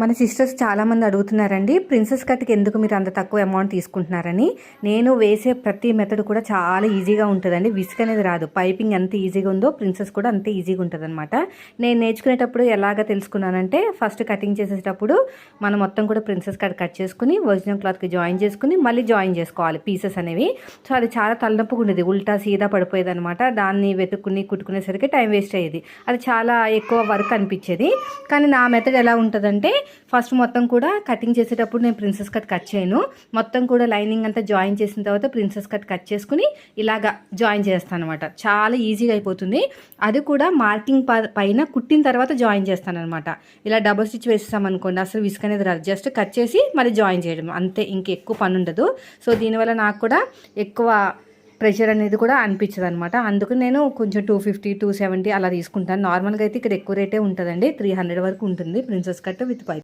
మన సిస్టర్స్ చాలామంది అడుగుతున్నారండి, ప్రిన్సెస్ కట్కి ఎందుకు మీరు అంత తక్కువ అమౌంట్ తీసుకుంటున్నారని. నేను వేసే ప్రతి మెథడ్ కూడా చాలా ఈజీగా ఉంటుందండి, విసుగు అనేది రాదు. పైపింగ్ ఎంత ఈజీగా ఉందో ప్రిన్సెస్ కూడా అంతే ఈజీగా ఉంటుంది అనమాట. నేను నేర్చుకునేటప్పుడు ఎలాగ తెలుసుకున్నానంటే, ఫస్ట్ కటింగ్ చేసేటప్పుడు మనం మొత్తం కూడా ప్రిన్సెస్ కట్ కట్ చేసుకుని ఒరిజినల్ క్లాత్కి జాయిన్ చేసుకుని మళ్ళీ జాయిన్ చేసుకోవాలి పీసెస్ అనేవి. సో అది చాలా తలనొప్పిగా ఉండేది, ఉల్టా సీదా పడిపోయేది అనమాట. దాన్ని వెతుక్కుని కుట్టుకునేసరికి టైం వేస్ట్ అయ్యేది, అది చాలా ఎక్కువ వర్క్ అనిపించేది. కానీ నా మెథడ్ ఎలా ఉంటుందంటే, ఫస్ట్ మొత్తం కూడా కటింగ్ చేసేటప్పుడు నేను ప్రిన్సెస్ కట్ కట్ చేయను, మొత్తం కూడా లైనింగ్ అంతా జాయిన్ చేసిన తర్వాత ప్రిన్సెస్ కట్ కట్ చేసుకుని ఇలాగా జాయిన్ చేస్తాను అనమాట. చాలా ఈజీగా అయిపోతుంది. అది కూడా మార్కింగ్ పైన కుట్టిన తర్వాత జాయిన్ చేస్తాను అనమాట. ఇలా డబుల్ స్టిచ్ వేస్తామనుకోండి అసలు విసుగు అనేది రాదు, జస్ట్ కట్ చేసి మరి జాయిన్ చేయడం అంతే, ఇంకెక్కువ పని ఉండదు. సో దీనివల్ల నాకు కూడా ఎక్కువ ప్రెషర్ అనేది కూడా అనిపించదు అనమాట. అందుకు నేను కొంచెం 250 270 అలా తీసుకుంటాను. నార్మల్గా అయితే ఇక్కడ ఎక్కువ రేటే ఉంటుందండి, 300 వరకు ఉంటుంది ప్రిన్సెస్ కట్ విత్ పైప్.